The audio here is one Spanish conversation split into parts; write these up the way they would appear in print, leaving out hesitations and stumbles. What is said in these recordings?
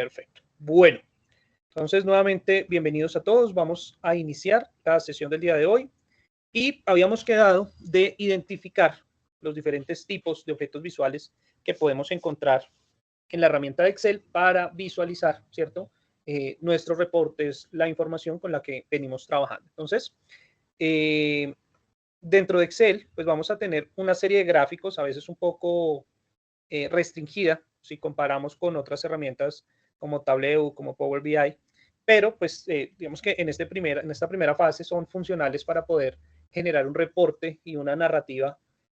Perfecto. Bueno, entonces nuevamente bienvenidos a todos. Vamos a iniciar la sesión del día de hoy y habíamos quedado de identificar los diferentes tipos de objetos visuales que podemos encontrar en la herramienta de Excel para visualizar, ¿cierto? Nuestros reportes, la información con la que venimos trabajando. Entonces, dentro de Excel, pues vamos a tener una serie de gráficos, a veces un poco restringida, si comparamos con otras herramientas como Tableau, como Power BI, pero pues digamos que en esta primera fase son funcionales para poder generar un reporte y una narrativa,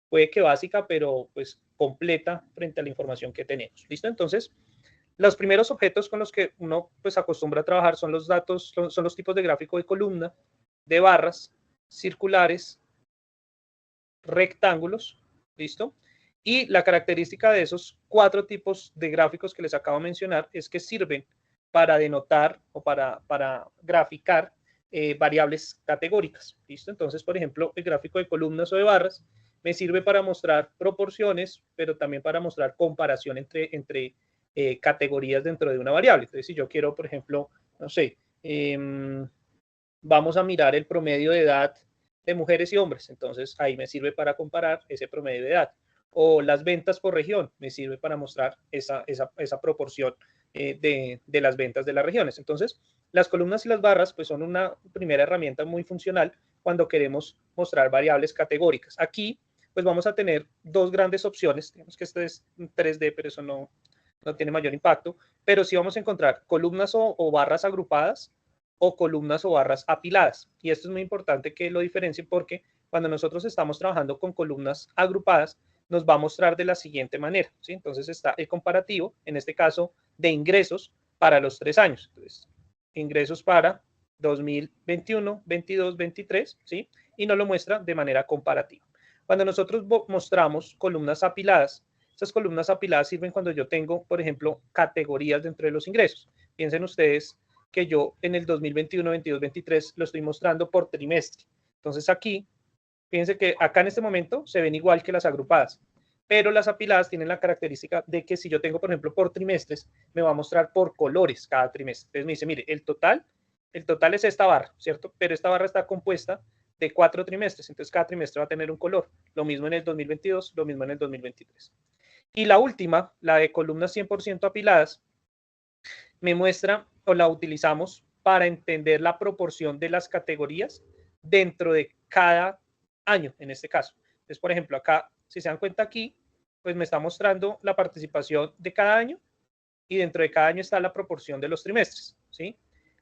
puede que básica, pero pues completa frente a la información que tenemos. ¿Listo? Entonces, los primeros objetos con los que uno pues acostumbra a trabajar son los datos, son los tipos de gráfico de columna, de barras, circulares, rectángulos, ¿listo? Y la característica de esos 4 tipos de gráficos que les acabo de mencionar es que sirven para denotar o para graficar variables categóricas, ¿listo? Entonces, por ejemplo, el gráfico de columnas o de barras me sirve para mostrar proporciones, pero también para mostrar comparación entre categorías dentro de una variable. Entonces, si yo quiero, por ejemplo, no sé, vamos a mirar el promedio de edad de mujeres y hombres. Entonces, ahí me sirve para comparar ese promedio de edad. O las ventas por región, me sirve para mostrar esa proporción de las ventas de las regiones. Entonces, las columnas y las barras pues son una primera herramienta muy funcional cuando queremos mostrar variables categóricas. Aquí pues vamos a tener dos grandes opciones. Digamos que este es 3D, pero eso no tiene mayor impacto. Pero sí vamos a encontrar columnas o barras agrupadas o columnas o barras apiladas. Y esto es muy importante que lo diferencien porque cuando nosotros estamos trabajando con columnas agrupadas, nos va a mostrar de la siguiente manera, ¿sí? Entonces está el comparativo, en este caso, de ingresos para los 3 años. Entonces, ingresos para 2021, 22, 23, ¿sí? Y nos lo muestra de manera comparativa. Cuando nosotros mostramos columnas apiladas, esas columnas apiladas sirven cuando yo tengo, por ejemplo, categorías dentro de los ingresos. Piensen ustedes que yo en el 2021, 22, 23 lo estoy mostrando por trimestre. Entonces aquí, fíjense que acá en este momento se ven igual que las agrupadas, pero las apiladas tienen la característica de que si yo tengo, por ejemplo, por trimestres, me va a mostrar por colores cada trimestre. Entonces me dice, mire, el total es esta barra, ¿cierto? Pero esta barra está compuesta de 4 trimestres, entonces cada trimestre va a tener un color. Lo mismo en el 2022, lo mismo en el 2023. Y la última, la de columnas 100% apiladas, me muestra o la utilizamos para entender la proporción de las categorías dentro de cada año, en este caso. Entonces, por ejemplo, acá, si se dan cuenta aquí, pues me está mostrando la participación de cada año y dentro de cada año está la proporción de los trimestres, ¿sí?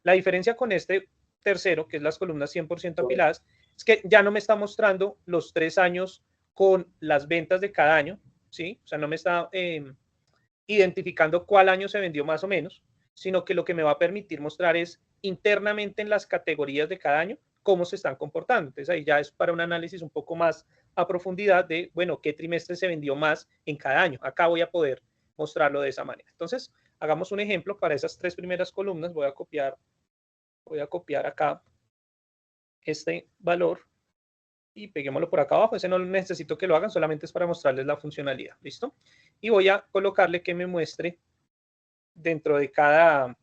La diferencia con este tercero, que es las columnas 100% apiladas, es que ya no me está mostrando los 3 años con las ventas de cada año, ¿sí? O sea, no me está identificando cuál año se vendió más o menos, sino que lo que me va a permitir mostrar es internamente en las categorías de cada año cómo se están comportando. Entonces ahí ya es para un análisis un poco más a profundidad de, bueno, qué trimestre se vendió más en cada año. Acá voy a poder mostrarlo de esa manera. Entonces, hagamos un ejemplo para esas 3 primeras columnas. Voy a copiar acá este valor y peguémoslo por acá abajo. Ese no necesito que lo hagan, solamente es para mostrarles la funcionalidad. ¿Listo? Y voy a colocarle que me muestre dentro de cada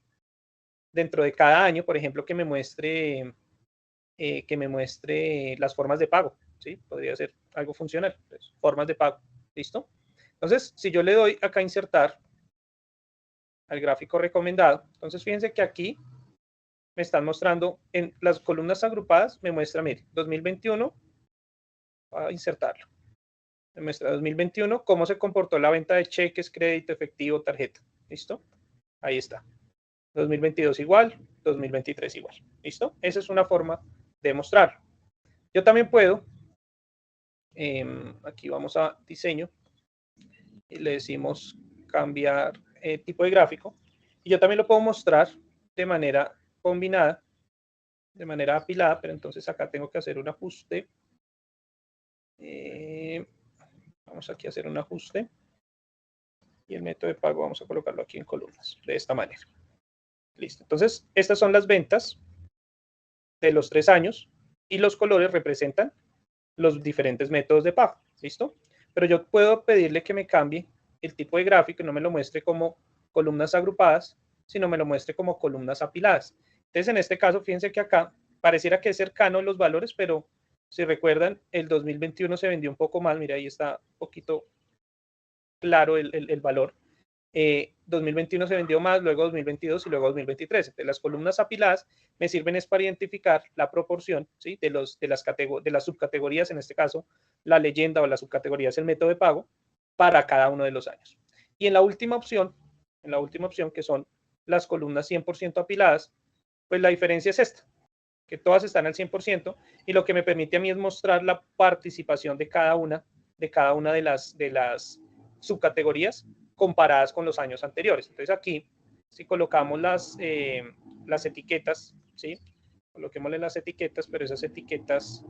año, por ejemplo, que me muestre las formas de pago, ¿sí? Podría ser algo funcional, pues, formas de pago, ¿listo? Entonces, si yo le doy acá a insertar al gráfico recomendado, entonces fíjense que aquí me están mostrando en las columnas agrupadas, me muestra, mire, 2021, a insertarlo, me muestra 2021, cómo se comportó la venta de cheques, crédito, efectivo, tarjeta, ¿listo? Ahí está. 2022 igual, 2023 igual. ¿Listo? Esa es una forma de mostrarlo. Yo también puedo, aquí vamos a diseño, y le decimos cambiar tipo de gráfico, y yo también lo puedo mostrar de manera combinada, de manera apilada, pero entonces acá tengo que hacer un ajuste. Vamos aquí a hacer un ajuste, y el método de pago vamos a colocarlo aquí en columnas, de esta manera. Listo. Entonces, estas son las ventas de los 3 años y los colores representan los diferentes métodos de pago. ¿Listo? Pero yo puedo pedirle que me cambie el tipo de gráfico y no me lo muestre como columnas agrupadas, sino me lo muestre como columnas apiladas. Entonces, en este caso, fíjense que acá pareciera que es cercano los valores, pero si recuerdan, el 2021 se vendió un poco más. Mira, ahí está un poquito claro el valor. 2021 se vendió más, luego 2022 y luego 2023. Entonces, las columnas apiladas me sirven es para identificar la proporción, ¿sí? de las subcategorías, en este caso, la leyenda o la subcategoría es el método de pago para cada uno de los años. Y en la última opción, que son las columnas 100% apiladas, pues la diferencia es esta, que todas están al 100%, y lo que me permite a mí es mostrar la participación de cada una de las subcategorías comparadas con los años anteriores. Entonces aquí, si colocamos las etiquetas, ¿sí? Coloquémosle las etiquetas, pero esas etiquetas,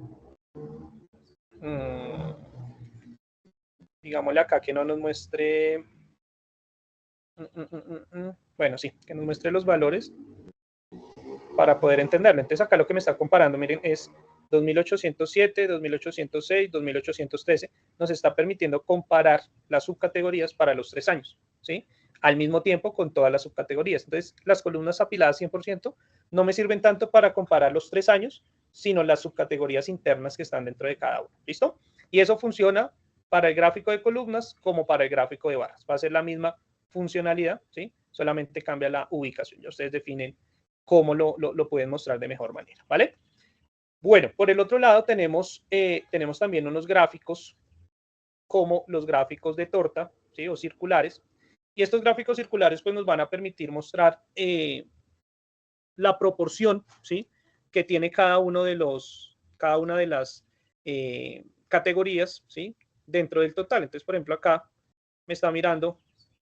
digámosle acá que no nos muestre, bueno, sí, que nos muestre los valores para poder entenderlo. Entonces acá lo que me está comparando, miren, es 2807, 2806, 2813, nos está permitiendo comparar las subcategorías para los 3 años, ¿sí? Al mismo tiempo con todas las subcategorías. Entonces, las columnas apiladas 100% no me sirven tanto para comparar los 3 años, sino las subcategorías internas que están dentro de cada uno, ¿listo? Y eso funciona para el gráfico de columnas como para el gráfico de barras. Va a ser la misma funcionalidad, ¿sí? Solamente cambia la ubicación. Ya ustedes definen cómo lo pueden mostrar de mejor manera, ¿vale? Bueno, por el otro lado tenemos también unos gráficos como los gráficos de torta, ¿sí? O circulares. Y estos gráficos circulares pues nos van a permitir mostrar la proporción, ¿sí? Que tiene cada una de las categorías, ¿sí? Dentro del total. Entonces, por ejemplo, acá me está mirando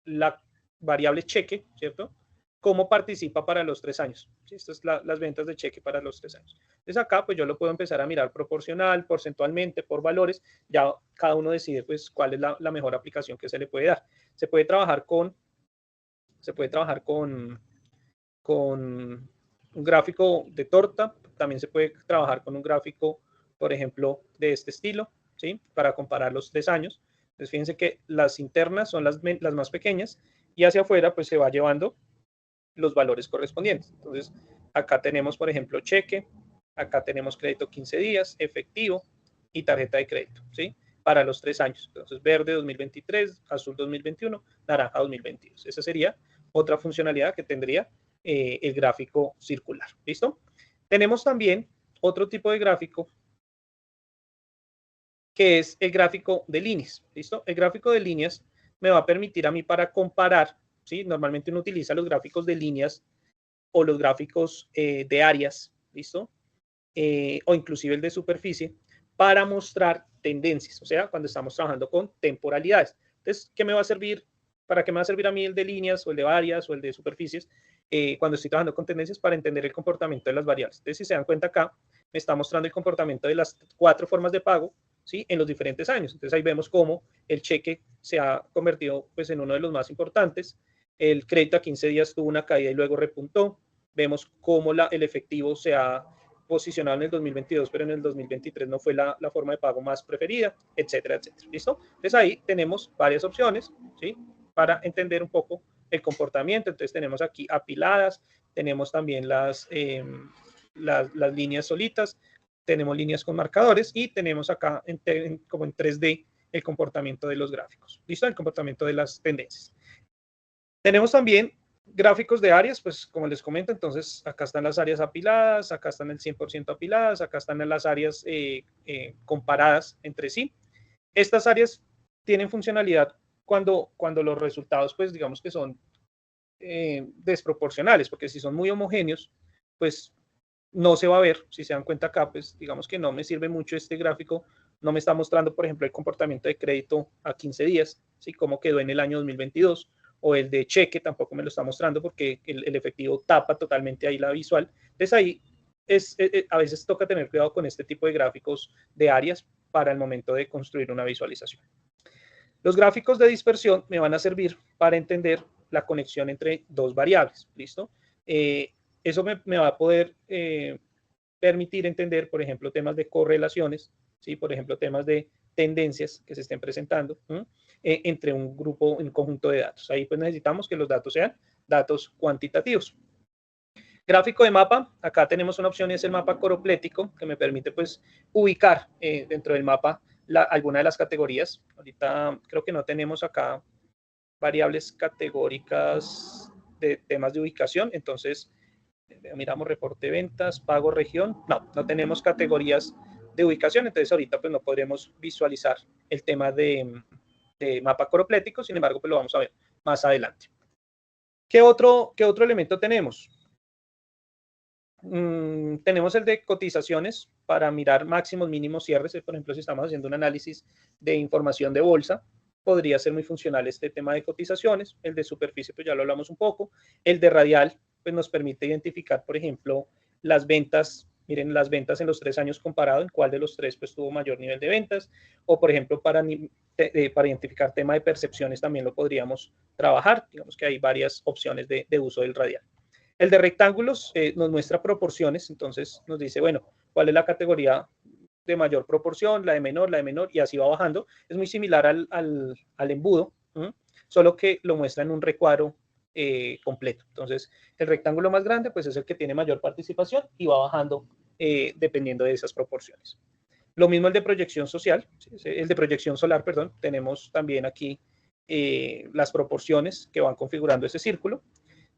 la variable cheque, ¿cierto? Cómo participa para los 3 años. ¿Sí? Estas son las ventas de cheque para los 3 años. Entonces acá pues yo lo puedo empezar a mirar proporcional, porcentualmente, por valores. Ya cada uno decide pues cuál es la mejor aplicación que se le puede dar. Se puede trabajar con un gráfico de torta. También se puede trabajar con un gráfico, por ejemplo, de este estilo, ¿sí? Para comparar los 3 años. Entonces fíjense que las internas son las más pequeñas y hacia afuera pues se va llevando los valores correspondientes. Entonces, acá tenemos, por ejemplo, cheque, acá tenemos crédito 15 días, efectivo y tarjeta de crédito, ¿sí? Para los 3 años. Entonces, verde 2023, azul 2021, naranja 2022. Esa sería otra funcionalidad que tendría el gráfico circular. ¿Listo? Tenemos también otro tipo de gráfico que es el gráfico de líneas. ¿Listo? El gráfico de líneas me va a permitir a mí para comparar, ¿sí? Normalmente uno utiliza los gráficos de líneas o los gráficos de áreas, ¿listo? O inclusive el de superficie, para mostrar tendencias, o sea, cuando estamos trabajando con temporalidades. Entonces, ¿qué me va a servir? ¿Para qué me va a servir a mí el de líneas o el de áreas o el de superficies cuando estoy trabajando con tendencias? Para entender el comportamiento de las variables. Entonces, si se dan cuenta acá, me está mostrando el comportamiento de las 4 formas de pago, ¿sí? En los diferentes años. Entonces, ahí vemos cómo el cheque se ha convertido pues, en uno de los más importantes. El crédito a 15 días tuvo una caída y luego repuntó. Vemos cómo el efectivo se ha posicionado en el 2022, pero en el 2023 no fue la forma de pago más preferida, etcétera, etcétera. ¿Listo? Entonces ahí tenemos varias opciones, ¿sí? Para entender un poco el comportamiento. Entonces tenemos aquí apiladas, tenemos también las líneas solitas, tenemos líneas con marcadores y tenemos acá como en 3D el comportamiento de los gráficos. ¿Listo? El comportamiento de las tendencias. Tenemos también gráficos de áreas, pues como les comento, entonces acá están las áreas apiladas, acá están el 100% apiladas, acá están las áreas comparadas entre sí. Estas áreas tienen funcionalidad cuando los resultados, pues digamos que son desproporcionales, porque si son muy homogéneos, pues no se va a ver. Si se dan cuenta acá, pues digamos que no me sirve mucho este gráfico, no me está mostrando, por ejemplo, el comportamiento de crédito a 15 días, ¿sí? Cómo quedó en el año 2022, o el de cheque tampoco me lo está mostrando porque el efectivo tapa totalmente ahí la visual. Entonces ahí a veces toca tener cuidado con este tipo de gráficos de áreas para el momento de construir una visualización. Los gráficos de dispersión me van a servir para entender la conexión entre dos variables, ¿listo? Eso me va a poder permitir entender, por ejemplo, temas de correlaciones, ¿sí? Por ejemplo, temas de tendencias que se estén presentando entre un conjunto de datos. Ahí pues necesitamos que los datos sean datos cuantitativos. Gráfico de mapa, acá tenemos una opción y es el mapa coroplético, que me permite pues ubicar dentro del mapa alguna de las categorías. Ahorita creo que no tenemos acá variables categóricas de temas de ubicación, entonces miramos reporte de ventas, pago región, no tenemos categorías de ubicación, entonces ahorita pues no podremos visualizar el tema de mapa coroplético, sin embargo pues lo vamos a ver más adelante. ¿Qué otro elemento tenemos? Tenemos el de cotizaciones para mirar máximos, mínimos, cierres. Por ejemplo, si estamos haciendo un análisis de información de bolsa, podría ser muy funcional este tema de cotizaciones. El de superficie, pues ya lo hablamos un poco. El de radial, pues nos permite identificar, por ejemplo, las ventas. Miren, las ventas en los 3 años comparado, en cuál de los 3 pues tuvo mayor nivel de ventas. O, por ejemplo, para identificar tema de percepciones también lo podríamos trabajar. Digamos que hay varias opciones de uso del radial. El de rectángulos nos muestra proporciones, entonces nos dice, bueno, cuál es la categoría de mayor proporción, la de menor, y así va bajando. Es muy similar al embudo, solo que lo muestra en un recuadro completo. Entonces, el rectángulo más grande, pues es el que tiene mayor participación y va bajando dependiendo de esas proporciones. Lo mismo el de proyección social, el de proyección solar, perdón, tenemos también aquí las proporciones que van configurando ese círculo.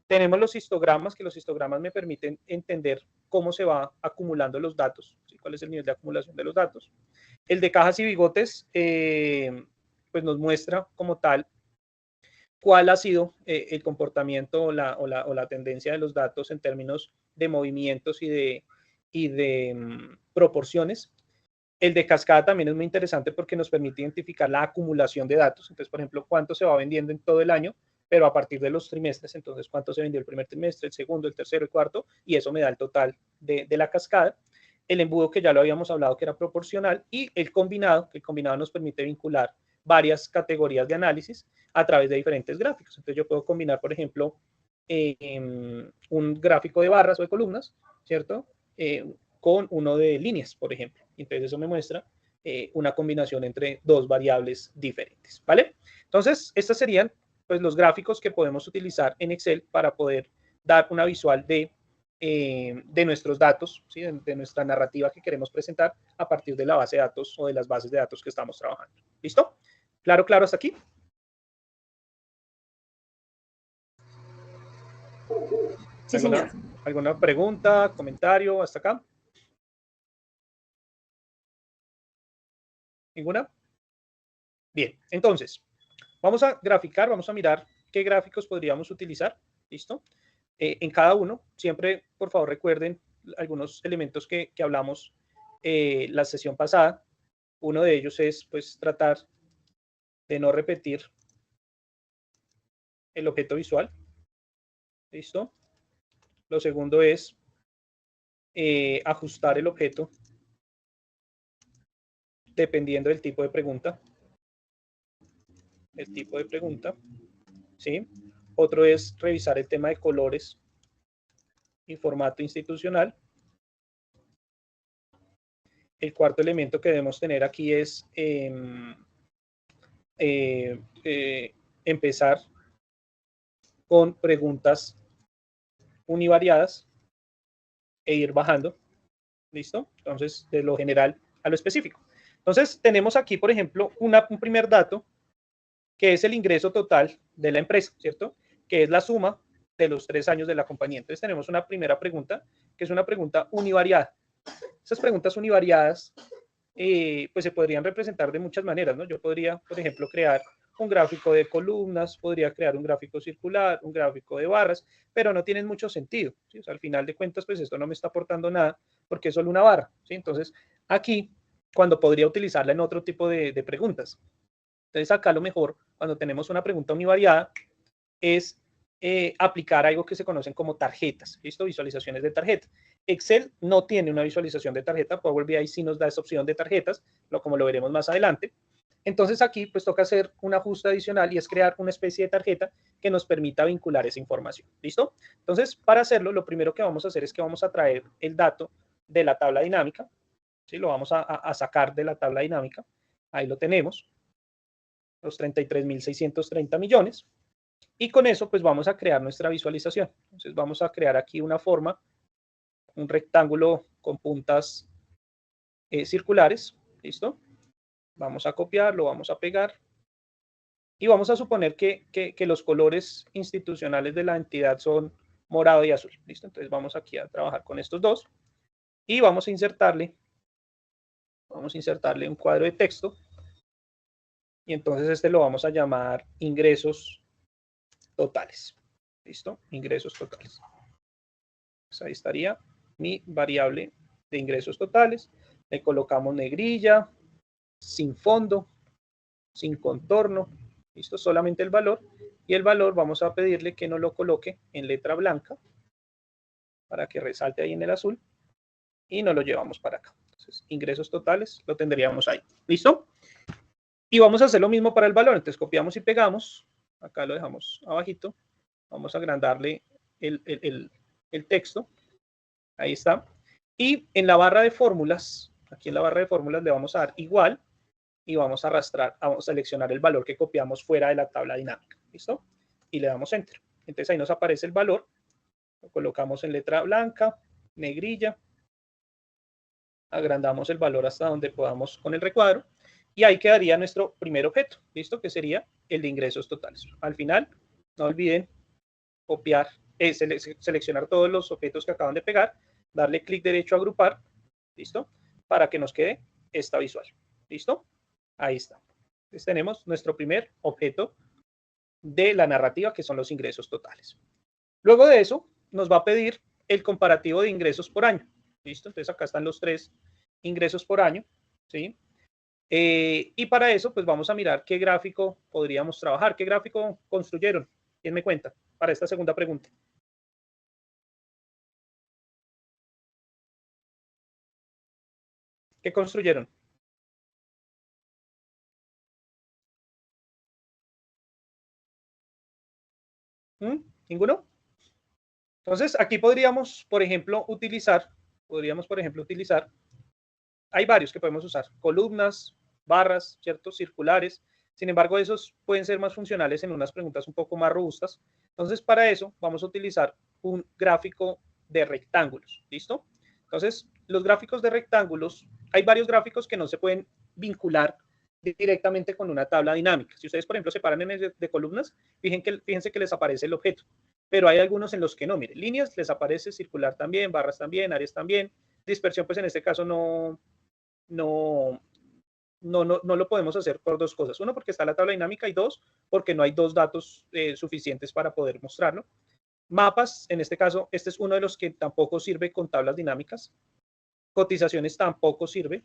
Tenemos los histogramas, que los histogramas me permiten entender cómo se va acumulando los datos, ¿sí? Cuál es el nivel de acumulación de los datos. El de cajas y bigotes, pues nos muestra como tal cuál ha sido el comportamiento o la tendencia de los datos en términos de movimientos y de proporciones. El de cascada también es muy interesante porque nos permite identificar la acumulación de datos. Entonces, por ejemplo, cuánto se va vendiendo en todo el año, pero a partir de los trimestres, entonces cuánto se vendió el primer trimestre, el segundo, el tercero, el cuarto, y eso me da el total de la cascada. El embudo, que ya lo habíamos hablado, que era proporcional, y el combinado, que el combinado nos permite vincular varias categorías de análisis a través de diferentes gráficos. Entonces yo puedo combinar, por ejemplo, un gráfico de barras o de columnas, ¿cierto? Con uno de líneas, por ejemplo. Entonces eso me muestra una combinación entre dos variables diferentes, ¿vale? Entonces, estos serían pues los gráficos que podemos utilizar en Excel para poder dar una visual de nuestros datos, ¿sí? de nuestra narrativa que queremos presentar a partir de la base de datos o de las bases de datos que estamos trabajando. ¿Listo? ¿Claro, claro hasta aquí? Sí, señor. ¿Alguna pregunta, comentario hasta acá? ¿Ninguna? Bien, entonces, vamos a graficar, vamos a mirar qué gráficos podríamos utilizar. ¿Listo? En cada uno, siempre, por favor, recuerden algunos elementos que hablamos la sesión pasada. Uno de ellos es, pues, tratar de no repetir el objeto visual. ¿Listo? Lo segundo es ajustar el objeto dependiendo del tipo de pregunta. El tipo de pregunta, ¿sí? Otro es revisar el tema de colores y formato institucional. El cuarto elemento que debemos tener aquí es empezar con preguntas univariadas e ir bajando. ¿Listo? Entonces, de lo general a lo específico. Entonces, tenemos aquí, por ejemplo, un primer dato que es el ingreso total de la empresa, ¿cierto? Que es la suma de los 3 años de la compañía. Entonces, tenemos una primera pregunta, que es una pregunta univariada. Esas preguntas univariadas, pues se podrían representar de muchas maneras, ¿no? Yo podría, por ejemplo, crear un gráfico de columnas, podría crear un gráfico circular, un gráfico de barras, pero no tienen mucho sentido, ¿sí? O sea, al final de cuentas, pues esto no me está aportando nada porque es solo una barra, ¿sí? Entonces, aquí, cuando podría utilizarla en otro tipo de preguntas. Entonces, acá lo mejor, cuando tenemos una pregunta univariada, es aplicar algo que se conocen como tarjetas, ¿listo? Visualizaciones de tarjetas. Excel no tiene una visualización de tarjeta, Power BI sí nos da esa opción de tarjetas, como lo veremos más adelante. Entonces aquí pues toca hacer un ajuste adicional y es crear una especie de tarjeta que nos permita vincular esa información, ¿listo? Entonces, para hacerlo, lo primero que vamos a hacer es que vamos a traer el dato de la tabla dinámica, ¿sí? Lo vamos a sacar de la tabla dinámica, ahí lo tenemos, los 33.630 millones. Y con eso, pues vamos a crear nuestra visualización. Entonces vamos a crear aquí una forma, un rectángulo con puntas circulares. ¿Listo? Vamos a copiarlo, vamos a pegar. Y vamos a suponer que los colores institucionales de la entidad son morado y azul. ¿Listo? Entonces vamos aquí a trabajar con estos dos. Y vamos a insertarle un cuadro de texto. Y entonces este lo vamos a llamar ingresos totales. ¿Listo? Ingresos totales. Pues ahí estaría mi variable de ingresos totales. Le colocamos negrilla, sin fondo, sin contorno. ¿Listo? Solamente el valor. Y el valor vamos a pedirle que nos lo coloque en letra blanca para que resalte ahí en el azul. Y nos lo llevamos para acá. Entonces, ingresos totales lo tendríamos ahí. ¿Listo? Y vamos a hacer lo mismo para el valor. Entonces, copiamos y pegamos. Acá lo dejamos abajito. Vamos a agrandarle el texto. Ahí está. Y en la barra de fórmulas, aquí en la barra de fórmulas le vamos a dar igual y vamos a arrastrar, vamos a seleccionar el valor que copiamos fuera de la tabla dinámica. ¿Listo? Y le damos Enter. Entonces ahí nos aparece el valor. Lo colocamos en letra blanca, negrilla. Agrandamos el valor hasta donde podamos con el recuadro. Y ahí quedaría nuestro primer objeto. ¿Listo? Que sería el de ingresos totales. Al final, no olviden copiar, seleccionar todos los objetos que acaban de pegar, darle clic derecho a agrupar, ¿listo? Para que nos quede esta visual, ¿listo? Ahí está. Entonces tenemos nuestro primer objeto de la narrativa, que son los ingresos totales. Luego de eso, nos va a pedir el comparativo de ingresos por año, ¿listo? Entonces acá están los 3 ingresos por año, ¿sí? Y para eso, pues vamos a mirar qué gráfico podríamos trabajar. ¿Qué gráfico construyeron? ¿Quién me cuenta? Para esta segunda pregunta. ¿Qué construyeron? ¿Ninguno? Entonces, aquí podríamos, por ejemplo, utilizar, hay varios que podemos usar, columnas, barras, ¿cierto? Circulares. Sin embargo, esos pueden ser más funcionales en unas preguntas un poco más robustas. Entonces, para eso vamos a utilizar un gráfico de rectángulos, ¿listo? Entonces, los gráficos de rectángulos, hay varios gráficos que no se pueden vincular directamente con una tabla dinámica. Si ustedes, por ejemplo, se paran en el de columnas, fíjense que les aparece el objeto, pero hay algunos en los que no. Miren, líneas les aparece, circular también, barras también, áreas también. Dispersión, pues en este caso no lo podemos hacer por dos cosas. Uno, porque está la tabla dinámica, y dos, porque no hay dos datos suficientes para poder mostrarlo. Mapas, en este caso, este es uno de los que tampoco sirve con tablas dinámicas. Cotizaciones tampoco sirve.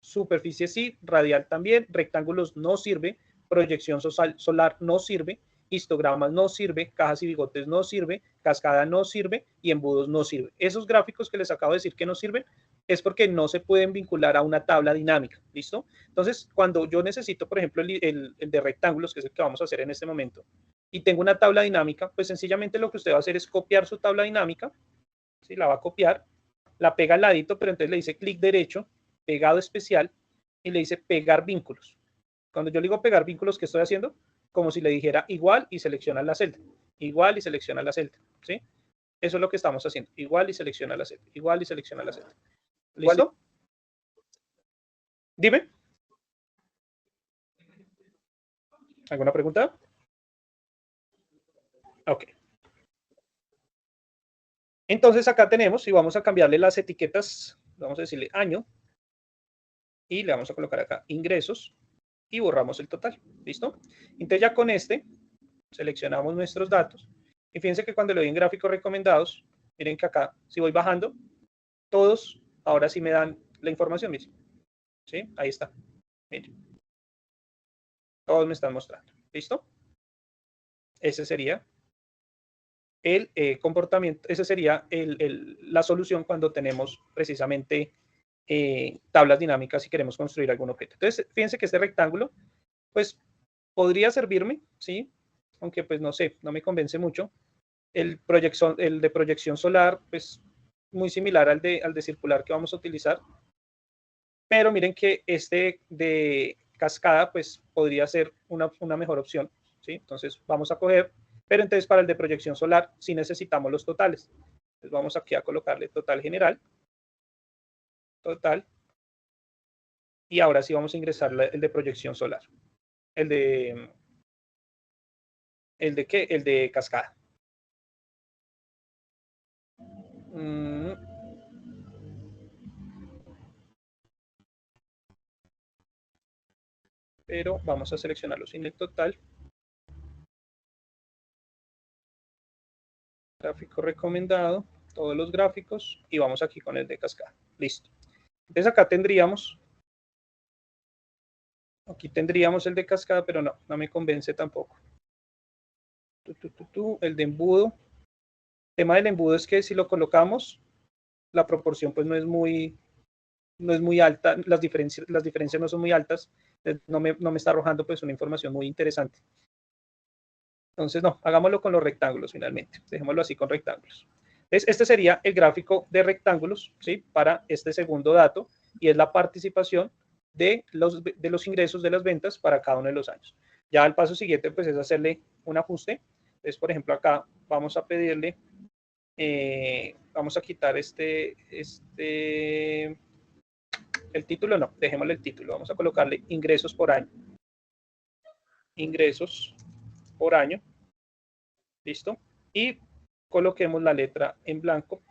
Superficie sí, radial también, rectángulos no sirve, proyección solar no sirve, histogramas no sirve, cajas y bigotes no sirve, cascada no sirve y embudos no sirve. Esos gráficos que les acabo de decir que no sirven es porque no se pueden vincular a una tabla dinámica, ¿listo? Entonces, cuando yo necesito, por ejemplo, el de rectángulos, que es el que vamos a hacer en este momento, y tengo una tabla dinámica, pues sencillamente lo que usted va a hacer es copiar su tabla dinámica, ¿sí? La va a copiar, la pega al ladito, pero entonces le dice clic derecho, pegado especial, y le dice pegar vínculos. Cuando yo le digo pegar vínculos, ¿qué estoy haciendo? Como si le dijera igual y selecciona la celda. Igual y selecciona la celda. ¿Sí? Eso es lo que estamos haciendo. Igual y selecciona la celda. Igual y selecciona la celda. ¿Listo? Dime. ¿Alguna pregunta? Ok. Entonces acá tenemos, y vamos a cambiarle las etiquetas, vamos a decirle año, y le vamos a colocar acá ingresos, y borramos el total. ¿Listo? Entonces ya con este, seleccionamos nuestros datos, y fíjense que cuando le doy en gráficos recomendados, miren que acá, si voy bajando, todos ahora sí me dan la información misma. ¿Sí? Ahí está. Miren. Todos me están mostrando. ¿Listo? Ese sería el comportamiento, esa sería la solución cuando tenemos precisamente tablas dinámicas y queremos construir algún objeto. Entonces, fíjense que este rectángulo, pues, podría servirme, ¿sí? Aunque, pues, no sé, no me convence mucho. El de proyección solar, pues, muy similar al de circular que vamos a utilizar. Pero miren que este de cascada, pues, podría ser una mejor opción, ¿sí? Entonces, vamos a coger Pero entonces para el de proyección solar sí necesitamos los totales. Entonces vamos aquí a colocarle total general, total, y ahora sí vamos a ingresar el de proyección solar. ¿El de qué? El de cascada. Pero vamos a seleccionarlo sin el total. Gráfico recomendado, todos los gráficos, y vamos aquí con el de cascada. Listo. Entonces acá tendríamos, aquí tendríamos el de cascada, pero no me convence tampoco. El de embudo. El tema del embudo es que si lo colocamos, la proporción pues no es muy alta, las diferencias no son muy altas, no me está arrojando pues una información muy interesante. Entonces no, hagámoslo con los rectángulos finalmente, dejémoslo así con rectángulos. Entonces, este sería el gráfico de rectángulos, ¿sí? Para este segundo dato, y es la participación de los ingresos de las ventas para cada uno de los años. Ya el paso siguiente pues es hacerle un ajuste. Entonces, por ejemplo, acá vamos a pedirle, vamos a quitar el título, no, dejémosle el título, vamos a colocarle ingresos por año. Ingresos por año, listo, y coloquemos la letra en blanco.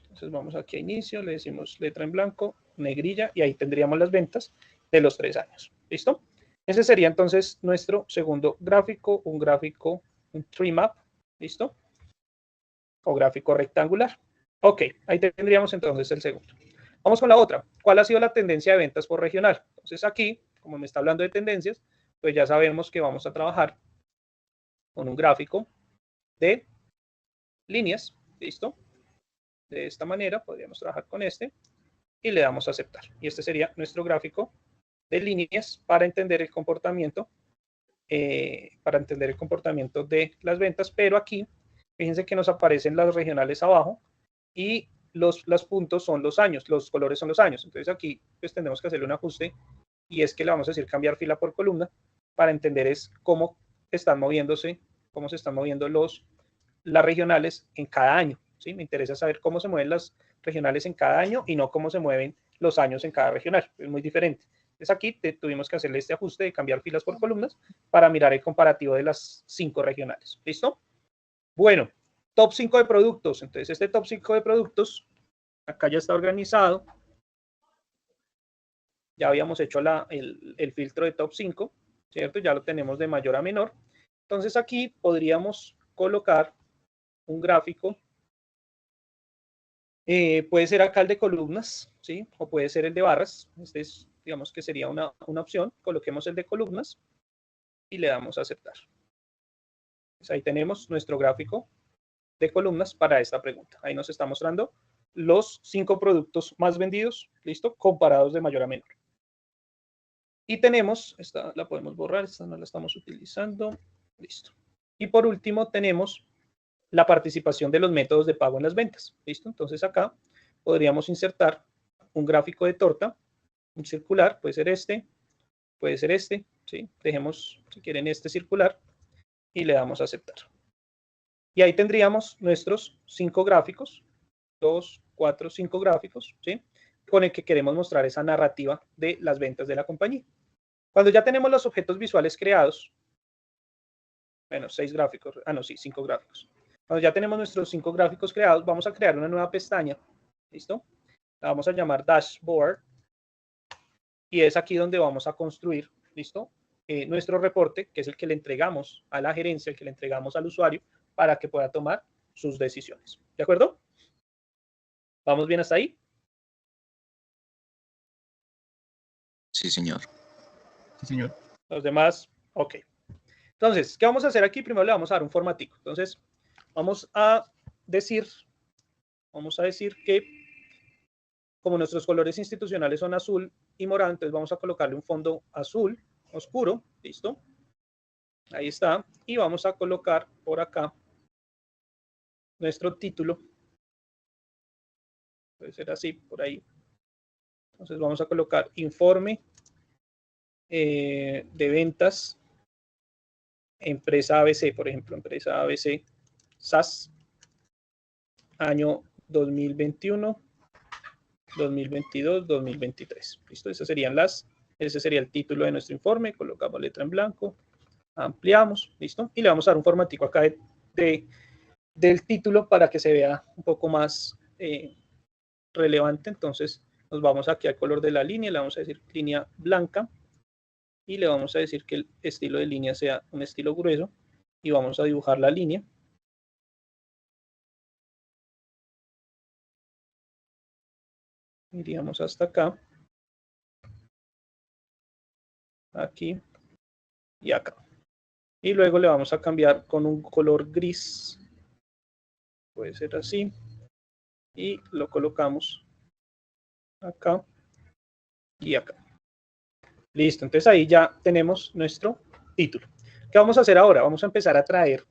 Entonces vamos aquí a inicio, le decimos letra en blanco, negrilla, y ahí tendríamos las ventas de los 3 años, ¿listo? Ese sería entonces nuestro segundo gráfico, un tree map, ¿listo? O gráfico rectangular. Ok, ahí tendríamos entonces el segundo. Vamos con la otra. ¿Cuál ha sido la tendencia de ventas por regional? Entonces aquí, como me está hablando de tendencias, pues ya sabemos que vamos a trabajar con un gráfico de líneas, ¿listo? De esta manera podríamos trabajar con este y le damos a aceptar. Y este sería nuestro gráfico de líneas para entender el comportamiento, de las ventas, pero aquí, fíjense que nos aparecen las regionales abajo y los puntos son los años, los colores son los años. Entonces aquí pues tendremos que hacerle un ajuste y es que le vamos a decir cambiar fila por columna para entender es cómo están moviéndose, cómo se están moviendo las regionales en cada año. ¿Sí? Me interesa saber cómo se mueven las regionales en cada año y no cómo se mueven los años en cada regional. Es muy diferente. Entonces aquí tuvimos que hacerle este ajuste de cambiar filas por columnas para mirar el comparativo de las 5 regionales. ¿Listo? Bueno, top 5 de productos. Entonces este top 5 de productos, acá ya está organizado. Ya habíamos hecho el filtro de top 5, ¿cierto? Ya lo tenemos de mayor a menor. Entonces aquí podríamos colocar un gráfico. Puede ser acá el de columnas, ¿sí? O puede ser el de barras. Este es, digamos que sería una opción. Coloquemos el de columnas y le damos a aceptar. Pues ahí tenemos nuestro gráfico de columnas para esta pregunta. Ahí nos está mostrando los 5 productos más vendidos, ¿listo? Comparados de mayor a menor. Y tenemos, esta la podemos borrar, esta no la estamos utilizando, listo. Y por último tenemos la participación de los métodos de pago en las ventas, ¿listo? Entonces acá podríamos insertar un gráfico de torta, un circular, puede ser este, ¿sí? Dejemos, si quieren, este circular y le damos a aceptar. Y ahí tendríamos nuestros 5 gráficos, 2, 4, 5 gráficos, ¿sí? Con el que queremos mostrar esa narrativa de las ventas de la compañía. Cuando ya tenemos los objetos visuales creados, bueno, 6 gráficos, no, sí, 5 gráficos. Cuando ya tenemos nuestros 5 gráficos creados, vamos a crear una nueva pestaña, ¿listo? La vamos a llamar Dashboard, y es aquí donde vamos a construir, ¿listo? Nuestro reporte, que es el que le entregamos a la gerencia, el que le entregamos al usuario, para que pueda tomar sus decisiones. ¿De acuerdo? ¿Vamos bien hasta ahí? Sí, señor. Sí, señor. Los demás, ok. Entonces, ¿qué vamos a hacer aquí? Primero le vamos a dar un formatico. Entonces, vamos a decir que como nuestros colores institucionales son azul y morado, entonces vamos a colocarle un fondo azul oscuro, ¿listo? Ahí está. Y vamos a colocar por acá nuestro título. Puede ser así, por ahí. Entonces vamos a colocar informe de ventas empresa ABC, por ejemplo, empresa ABC SAS, año 2021, 2022, 2023. ¿Listo? Ese sería el título de nuestro informe. Colocamos letra en blanco, ampliamos, ¿listo? Y le vamos a dar un formatico acá del título para que se vea un poco más relevante. Entonces nos vamos aquí al color de la línea, le vamos a decir línea blanca y le vamos a decir que el estilo de línea sea un estilo grueso y vamos a dibujar la línea. Iríamos hasta acá, aquí y acá. Y luego le vamos a cambiar con un color gris, puede ser así, y lo colocamos acá y acá. Listo, entonces ahí ya tenemos nuestro título. ¿Qué vamos a hacer ahora? Vamos a empezar a traer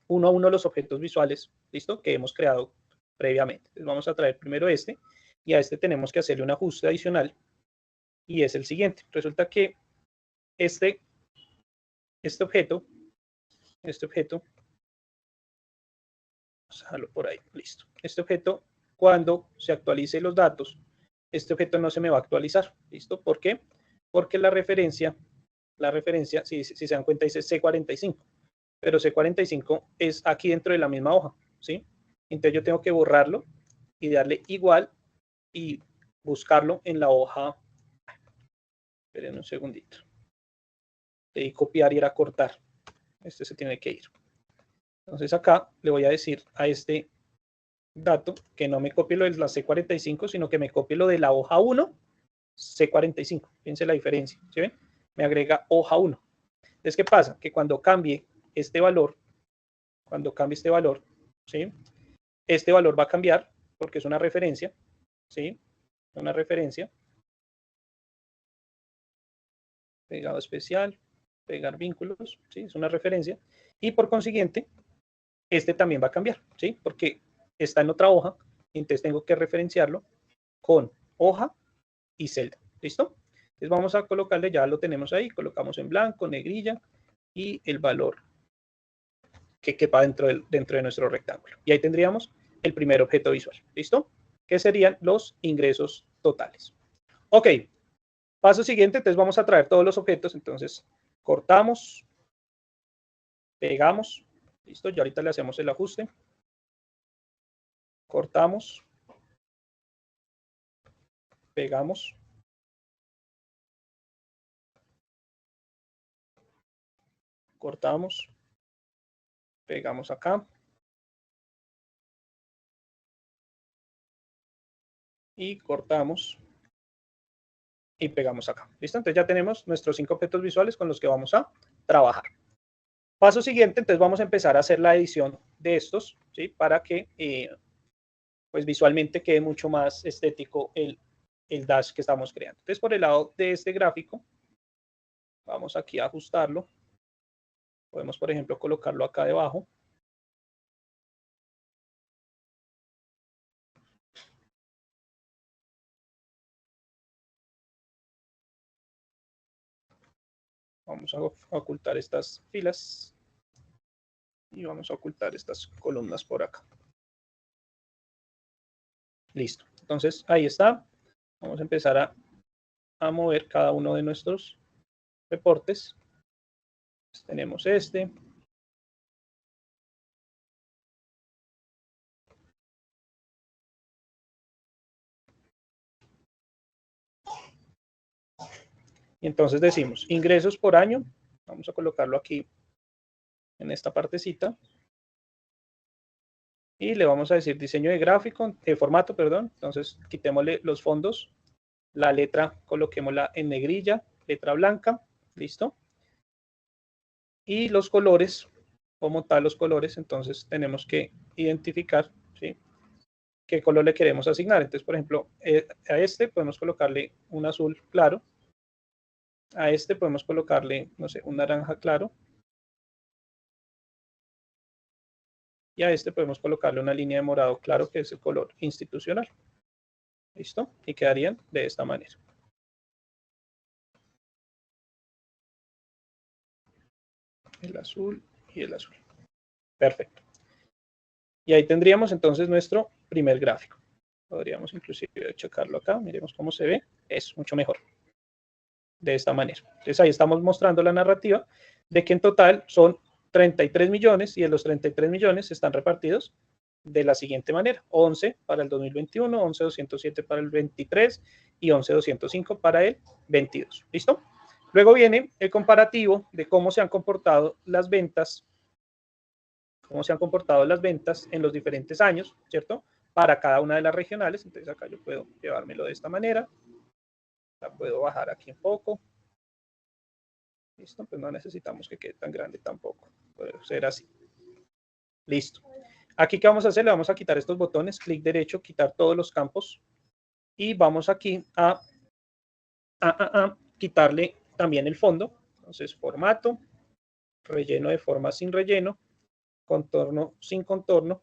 uno a uno los objetos visuales, ¿listo? Que hemos creado previamente. Entonces vamos a traer primero este, y a este tenemos que hacerle un ajuste adicional, y es el siguiente. Resulta que este objeto, vamos a dejarlo por ahí, listo. Este objeto, cuando se actualice los datos, este objeto no se me va a actualizar, ¿listo? ¿Por qué? Porque la referencia, si se dan cuenta, dice C45, pero C45 es aquí dentro de la misma hoja, ¿sí? Entonces yo tengo que borrarlo y darle igual y buscarlo en la hoja. Esperen un segundito. De copiar y era cortar. Este se tiene que ir. Entonces acá le voy a decir a este dato que no me copie lo de la C45, sino que me copie lo de la hoja 1, C45. Fíjense la diferencia, ¿sí ven? Me agrega hoja 1. Entonces, ¿qué pasa? Que cuando cambie este valor, ¿sí? Este valor va a cambiar porque es una referencia, ¿sí? Una referencia. Pegado especial, pegar vínculos, ¿sí? Es una referencia. Y por consiguiente, este también va a cambiar, ¿sí? Porque está en otra hoja, entonces tengo que referenciarlo con hoja y celda, ¿listo? Entonces vamos a colocarle, ya lo tenemos ahí, colocamos en blanco, negrilla y el valor que quepa dentro de nuestro rectángulo. Y ahí tendríamos el primer objeto visual, ¿listo? Que serían los ingresos totales. Ok, paso siguiente, entonces vamos a traer todos los objetos, entonces cortamos, pegamos, ¿listo? Ya ahorita le hacemos el ajuste. Cortamos, pegamos, cortamos, pegamos acá y cortamos y pegamos acá. ¿Listo? Entonces ya tenemos nuestros 5 objetos visuales con los que vamos a trabajar. Paso siguiente, entonces vamos a empezar a hacer la edición de estos, ¿sí? Para que pues visualmente quede mucho más estético el dash que estamos creando. Entonces por el lado de este gráfico, vamos aquí a ajustarlo. Podemos, por ejemplo, colocarlo acá debajo. Vamos a ocultar estas filas y vamos a ocultar estas columnas por acá. Listo. Entonces, ahí está. Vamos a empezar a mover cada uno de nuestros reportes. Pues tenemos este. Y entonces decimos ingresos por año. Vamos a colocarlo aquí en esta partecita. Y le vamos a decir diseño de gráfico, formato, perdón. Entonces, quitémosle los fondos. La letra, coloquémosla en negrilla, letra blanca. Listo. Y los colores, como tal los colores, entonces tenemos que identificar, ¿sí? Qué color le queremos asignar. Entonces, por ejemplo, a este podemos colocarle un azul claro. A este podemos colocarle, no sé, un naranja claro. Y a este podemos colocarle una línea de morado claro, que es el color institucional. ¿Listo? Y quedarían de esta manera. el azul y el azul. Perfecto. Y ahí tendríamos entonces nuestro primer gráfico. Podríamos inclusive checarlo acá, miremos cómo se ve, es mucho mejor. De esta manera. Entonces ahí estamos mostrando la narrativa de que en total son 33 millones y de los 33 millones están repartidos de la siguiente manera: 11 para el 2021, 11.207 para el 23 y 11.205 para el 22. ¿Listo? Luego viene el comparativo de cómo se han comportado las ventas, en los diferentes años, ¿cierto? Para cada una de las regionales. Entonces acá yo puedo llevármelo de esta manera. La puedo bajar aquí un poco. Listo, pues no necesitamos que quede tan grande tampoco. Puede ser así. Listo. Aquí, ¿qué vamos a hacer? Le vamos a quitar estos botones, clic derecho, quitar todos los campos. Y vamos aquí a quitarle también el fondo. Entonces, formato, relleno de forma sin relleno, contorno sin contorno.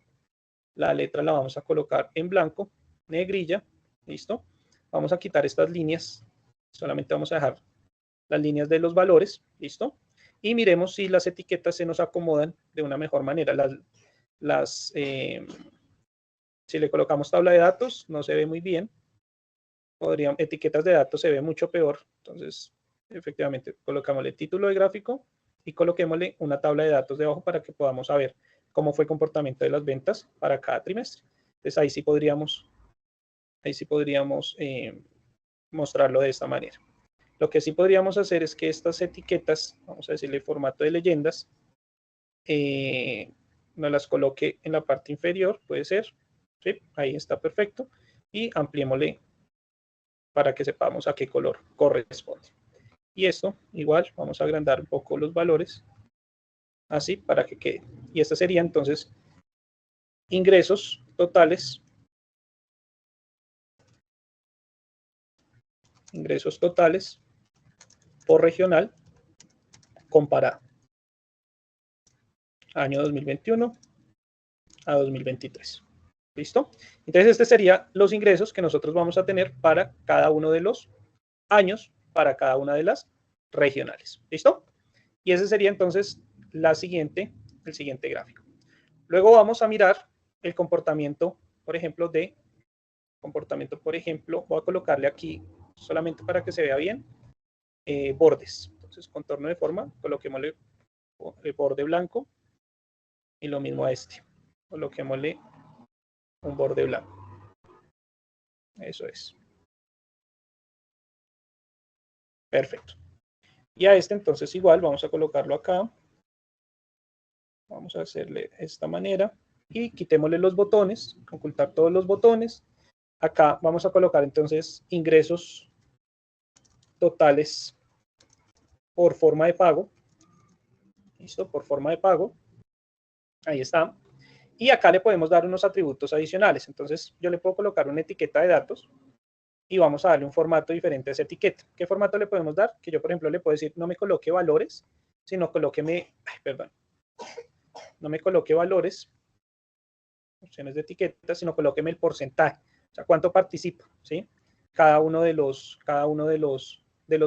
La letra la vamos a colocar en blanco, negrilla. Listo. Vamos a quitar estas líneas. Solamente vamos a dejar las líneas de los valores. Listo. Y miremos si las etiquetas se nos acomodan de una mejor manera. Si le colocamos tabla de datos, no se ve muy bien. Etiquetas de datos se ve mucho peor. Entonces, efectivamente, colocámosle título de gráfico y coloquémosle una tabla de datos debajo para que podamos saber cómo fue el comportamiento de las ventas para cada trimestre. Entonces, ahí sí podríamos mostrarlo de esta manera. Lo que sí podríamos hacer es que estas etiquetas, vamos a decirle formato de leyendas, nos las coloque en la parte inferior, puede ser. ¿Sí? Ahí está perfecto. Y ampliémosle para que sepamos a qué color corresponde. Y esto, igual, vamos a agrandar un poco los valores, así, para que quede. Y esta sería entonces ingresos totales. Ingresos totales por regional comparado. Año 2021 a 2023. ¿Listo? Entonces, este serían los ingresos que nosotros vamos a tener para cada uno de los años, para cada una de las regionales. ¿Listo? Y ese sería entonces el siguiente gráfico. Luego vamos a mirar el comportamiento, por ejemplo, voy a colocarle aquí, solamente para que se vea bien, bordes. Entonces, contorno de forma, coloquémosle el borde blanco y lo mismo a este. Coloquémosle un borde blanco. Eso es. Perfecto. Y a este entonces igual vamos a colocarlo acá. Vamos a hacerle de esta manera y quitémosle los botones, ocultar todos los botones. Acá vamos a colocar entonces ingresos totales por forma de pago. Listo, por forma de pago. Ahí está. Y acá le podemos dar unos atributos adicionales. Entonces yo le puedo colocar una etiqueta de datos y vamos a darle un formato diferente a esa etiqueta. ¿Qué formato le podemos dar? Que yo, por ejemplo, le puedo decir, no me coloque valores, sino colóqueme, no me coloque valores, opciones de etiqueta, sino colóqueme el porcentaje. O sea, cuánto participa, ¿sí? Cada uno de los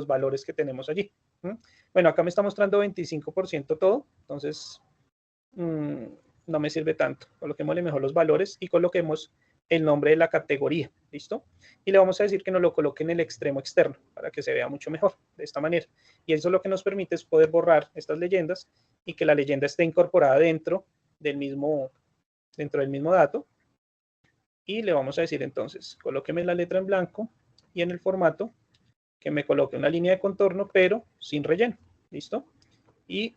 valores que tenemos allí. Bueno, acá me está mostrando 25% todo, entonces no me sirve tanto. Coloquémosle mejor los valores y coloquemos el nombre de la categoría, ¿listo? Y le vamos a decir que nos lo coloque en el extremo externo para que se vea mucho mejor, de esta manera. Y eso lo que nos permite es poder borrar estas leyendas y que la leyenda esté incorporada dentro del mismo dato. Y le vamos a decir entonces, colóqueme la letra en blanco y en el formato que me coloque una línea de contorno, pero sin relleno, ¿listo? Y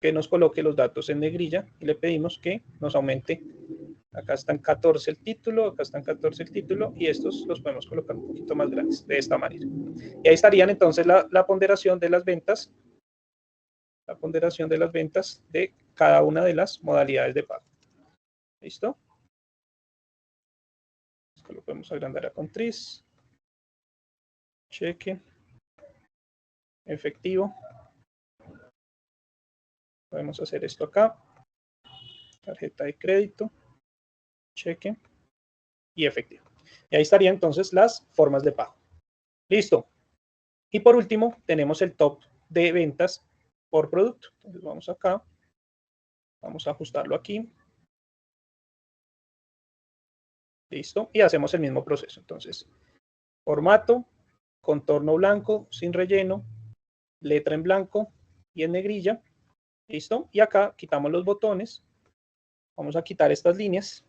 que nos coloque los datos en negrilla y le pedimos que nos aumente. Acá están 14 el título, acá están 14 el título y estos los podemos colocar un poquito más grandes, de esta manera. Y ahí estarían entonces la ponderación de las ventas, de cada una de las modalidades de pago. ¿Listo? Esto lo podemos agrandar a contriz. Cheque. Efectivo. Podemos hacer esto acá. Tarjeta de crédito. Cheque. Y efectivo. Y ahí estarían entonces las formas de pago. Listo. Y por último, tenemos el top de ventas por producto. Entonces vamos acá, vamos a ajustarlo aquí. Listo, y hacemos el mismo proceso. Entonces, formato, contorno blanco, sin relleno, letra en blanco y en negrilla. Listo, y acá quitamos los botones. Vamos a quitar estas líneas.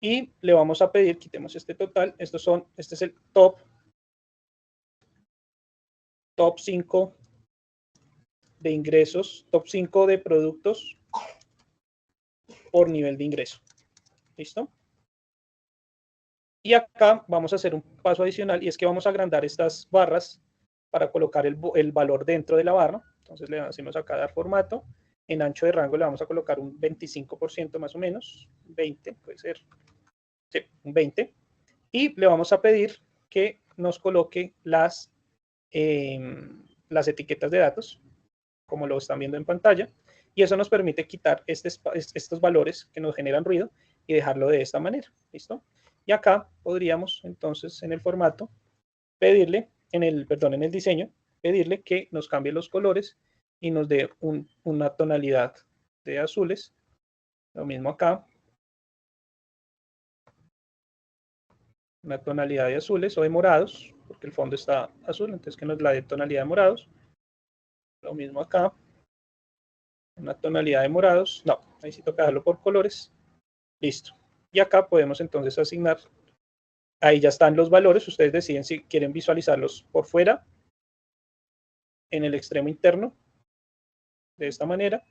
Y le vamos a pedir, quitemos este total, este es el top 5 de ingresos, top 5 de productos por nivel de ingreso. ¿Listo? Y acá vamos a hacer un paso adicional y es que vamos a agrandar estas barras para colocar el valor dentro de la barra. Entonces le hacemos acá dar formato. En ancho de rango le vamos a colocar un 25% más o menos, 20 puede ser, sí, un 20. Y le vamos a pedir que nos coloque las etiquetas de datos, como lo están viendo en pantalla, y eso nos permite quitar estos valores que nos generan ruido y dejarlo de esta manera. ¿Listo? Y acá podríamos entonces en el formato pedirle, en el diseño, pedirle que nos cambie los colores y nos dé una tonalidad de azules. Lo mismo acá. Una tonalidad de azules o de morados, porque el fondo está azul, entonces que nos la dé tonalidad de morados. Lo mismo acá. Una tonalidad de morados. No, ahí sí toca dejarlo por colores. Listo. Y acá podemos entonces asignar. Ahí ya están los valores. Ustedes deciden si quieren visualizarlos por fuera, en el extremo interno, de esta manera,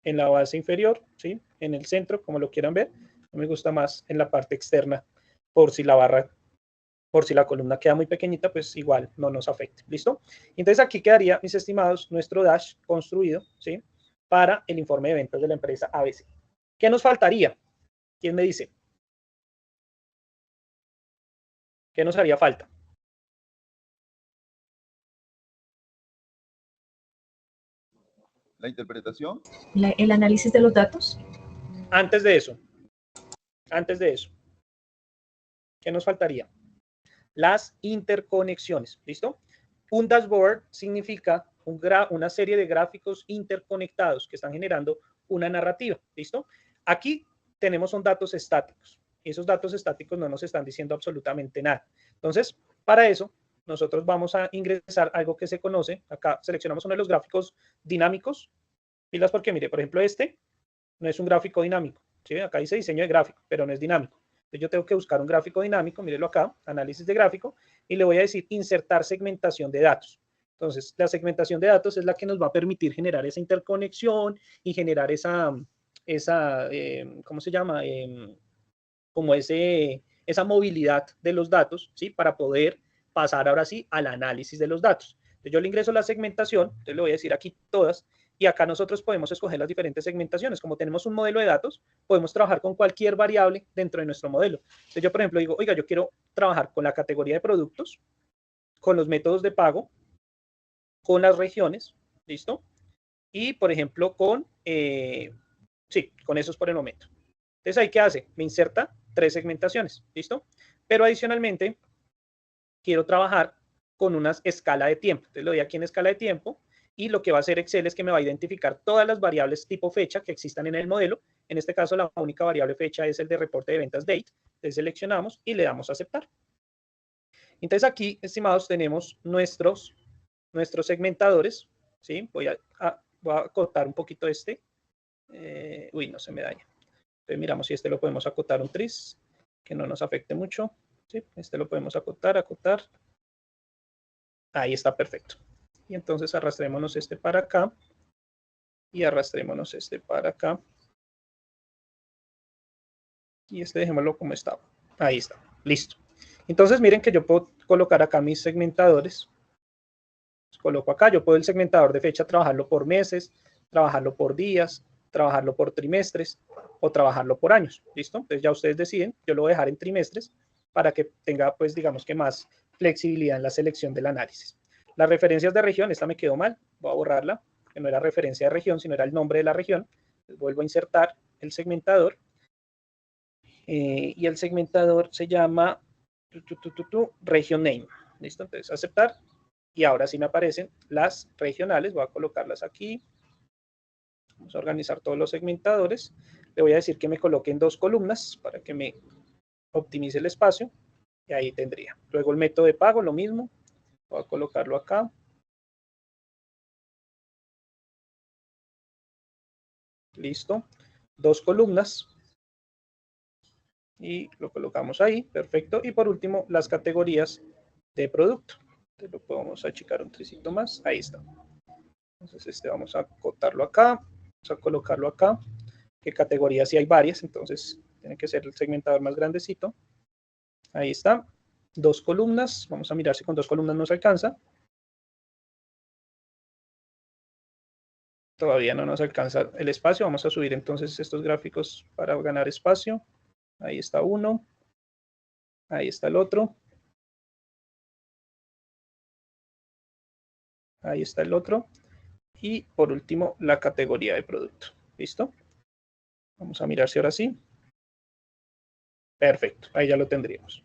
en la base inferior, ¿sí? En el centro, como lo quieran ver. No me gusta más en la parte externa, por si la columna queda muy pequeñita, pues igual no nos afecte. ¿Listo? Entonces aquí quedaría, mis estimados, nuestro dash construido, ¿sí? Para el informe de ventas de la empresa ABC. ¿Qué nos faltaría? ¿Quién me dice? ¿Qué nos haría falta? La interpretación. El análisis de los datos. Antes de eso, ¿qué nos faltaría? Las interconexiones, ¿listo? Un dashboard significa una serie de gráficos interconectados que están generando una narrativa, ¿listo? Aquí tenemos son datos estáticos y esos datos estáticos no nos están diciendo absolutamente nada. Entonces, para eso, nosotros vamos a ingresar algo que se conoce, acá seleccionamos uno de los gráficos dinámicos, pilas porque, mire, por ejemplo, este no es un gráfico dinámico, ¿sí? Acá dice diseño de gráfico, pero no es dinámico. Entonces yo tengo que buscar un gráfico dinámico, mírelo acá, análisis de gráfico, y le voy a decir insertar segmentación de datos. Entonces, la segmentación de datos es la que nos va a permitir generar esa interconexión y generar ¿cómo se llama? Como esa movilidad de los datos, ¿sí? Para poder pasar ahora sí al análisis de los datos. Entonces yo le ingreso la segmentación, entonces le voy a decir aquí todas, y acá nosotros podemos escoger las diferentes segmentaciones. Como tenemos un modelo de datos, podemos trabajar con cualquier variable dentro de nuestro modelo. Entonces yo, por ejemplo, digo, oiga, yo quiero trabajar con la categoría de productos, con los métodos de pago, con las regiones, ¿listo? Y, por ejemplo, con esos por el momento. Entonces, ¿ahí qué hace? Me inserta 3 segmentaciones, ¿listo? Pero adicionalmente, quiero trabajar con una escala de tiempo. Entonces, lo doy aquí en escala de tiempo y lo que va a hacer Excel es que me va a identificar todas las variables tipo fecha que existan en el modelo. En este caso, la única variable fecha es el de reporte de ventas date. Entonces, seleccionamos y le damos a aceptar. Entonces, aquí, estimados, tenemos nuestros segmentadores, ¿sí? Voy a acotar un poquito este. No se me daña. Entonces, miramos si este lo podemos acotar un tris, que no nos afecte mucho. ¿Sí? Este lo podemos acotar. Ahí está perfecto. Y entonces arrastrémonos este para acá y arrastrémonos este para acá. Y este dejémoslo como estaba. Ahí está. Listo. Entonces miren que yo puedo colocar acá mis segmentadores. Los coloco acá. Yo puedo el segmentador de fecha trabajarlo por meses, trabajarlo por días, trabajarlo por trimestres o trabajarlo por años. ¿Listo? Entonces ya ustedes deciden. Yo lo voy a dejar en trimestres para que tenga, pues, digamos que más flexibilidad en la selección del análisis. Las referencias de región, esta me quedó mal, voy a borrarla, que no era referencia de región, sino era el nombre de la región. Entonces, vuelvo a insertar el segmentador y el segmentador se llama region name. ¿Listo? Entonces, aceptar y ahora sí me aparecen las regionales. Voy a colocarlas aquí. Vamos a organizar todos los segmentadores. Le voy a decir que me coloque en 2 columnas para que me optimice el espacio. Y ahí tendría. Luego el método de pago, lo mismo. Voy a colocarlo acá. Listo. 2 columnas. Y lo colocamos ahí. Perfecto. Y por último, las categorías de producto. Lo podemos achicar un tricito más. Ahí está. Entonces vamos a acotarlo acá. Vamos a colocarlo acá. ¿Qué categorías? Si hay varias, entonces tiene que ser el segmentador más grandecito. Ahí está. 2 columnas. Vamos a mirar si con 2 columnas nos alcanza. Todavía no nos alcanza el espacio. Vamos a subir entonces estos gráficos para ganar espacio. Ahí está uno. Ahí está el otro. Ahí está el otro. Y por último, la categoría de producto. ¿Listo? Vamos a mirar si ahora sí. Perfecto. Ahí ya lo tendríamos.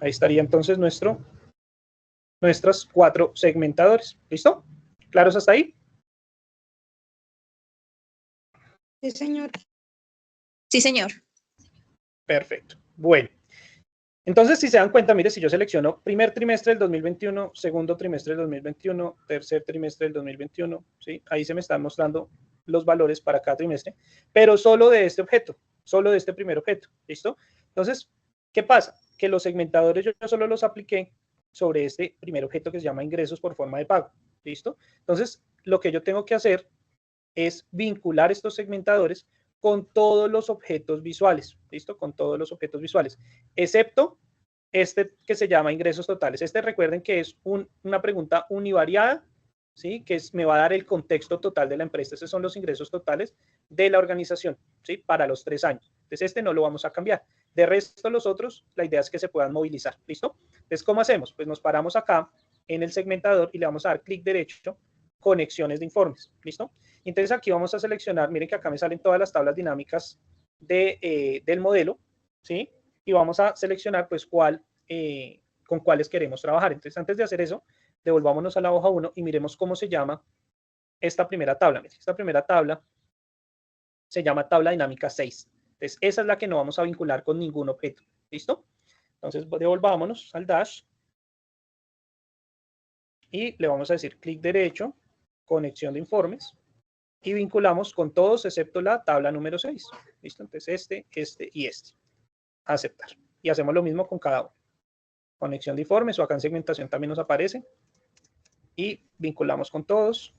Ahí estaría entonces nuestros 4 segmentadores. ¿Listo? ¿Claros hasta ahí? Sí, señor. Sí, señor. Perfecto. Bueno. Entonces, si se dan cuenta, mire, si yo selecciono primer trimestre del 2021, segundo trimestre del 2021, tercer trimestre del 2021, ¿sí? Ahí se me están mostrando los valores para cada trimestre, pero solo de este objeto, solo de este primer objeto, ¿listo? Entonces, ¿qué pasa? Que los segmentadores yo solo los apliqué sobre este primer objeto que se llama ingresos por forma de pago, ¿listo? Entonces, lo que yo tengo que hacer es vincular estos segmentadores con todos los objetos visuales, ¿listo? Con todos los objetos visuales, excepto este que se llama ingresos totales. Este recuerden que es una pregunta univariada, ¿sí? Que me va a dar el contexto total de la empresa. Estos son los ingresos totales de la organización, ¿sí? Para los 3 años. Entonces este no lo vamos a cambiar. De resto los otros, la idea es que se puedan movilizar, ¿listo? Entonces, ¿cómo hacemos? Pues nos paramos acá en el segmentador y le vamos a dar clic derecho, conexiones de informes, ¿listo? Entonces aquí vamos a seleccionar, miren que acá me salen todas las tablas dinámicas del modelo, ¿sí? Y vamos a seleccionar pues con cuáles queremos trabajar. Entonces antes de hacer eso, devolvámonos a la hoja 1 y miremos cómo se llama esta primera tabla. Miren, esta primera tabla se llama tabla dinámica 6. Entonces esa es la que no vamos a vincular con ningún objeto, ¿listo? Entonces devolvámonos al dash y le vamos a decir clic derecho, conexión de informes, y vinculamos con todos excepto la tabla número 6. ¿Listo? Entonces este y este. Aceptar. Y hacemos lo mismo con cada uno. Conexión de informes o acá en segmentación también nos aparece. Y vinculamos con todos.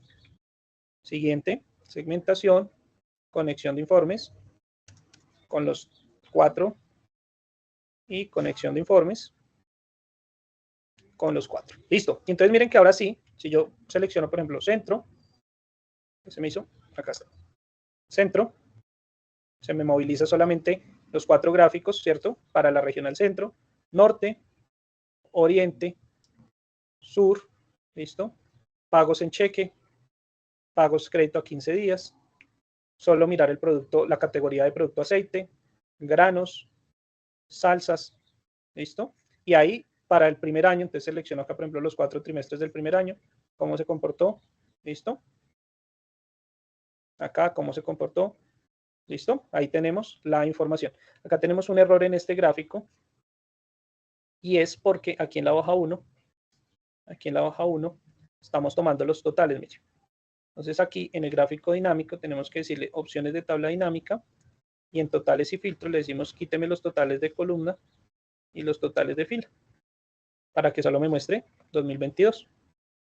Siguiente, segmentación, conexión de informes con los 4 y conexión de informes con los 4. Listo. Y entonces miren que ahora sí, si yo selecciono por ejemplo centro, ¿qué se me hizo? Acá está. Centro, se me moviliza solamente los 4 gráficos, ¿cierto? Para la regional centro, norte, oriente, sur, ¿listo? Pagos en cheque, pagos crédito a 15 días, solo mirar el producto, la categoría de producto aceite, granos, salsas, ¿listo? Y ahí, para el primer año, entonces selecciono acá, por ejemplo, los 4 trimestres del primer año, cómo se comportó, ¿listo? Acá, cómo se comportó, ¿listo? Ahí tenemos la información. Acá tenemos un error en este gráfico, y es porque aquí en la hoja 1, estamos tomando los totales, miren. Entonces aquí en el gráfico dinámico tenemos que decirle opciones de tabla dinámica y en totales y filtros le decimos quíteme los totales de columna y los totales de fila para que solo me muestre 2022.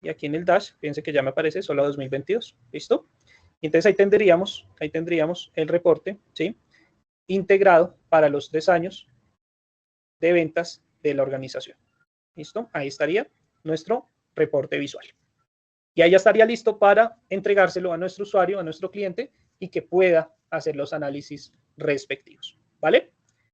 Y aquí en el dash, fíjense que ya me aparece solo 2022. ¿Listo? Y entonces ahí tendríamos el reporte, ¿sí? Integrado para los 3 años de ventas de la organización. ¿Listo? Ahí estaría nuestro reporte visual. Y ahí ya estaría listo para entregárselo a nuestro usuario, a nuestro cliente, y que pueda hacer los análisis respectivos. ¿Vale?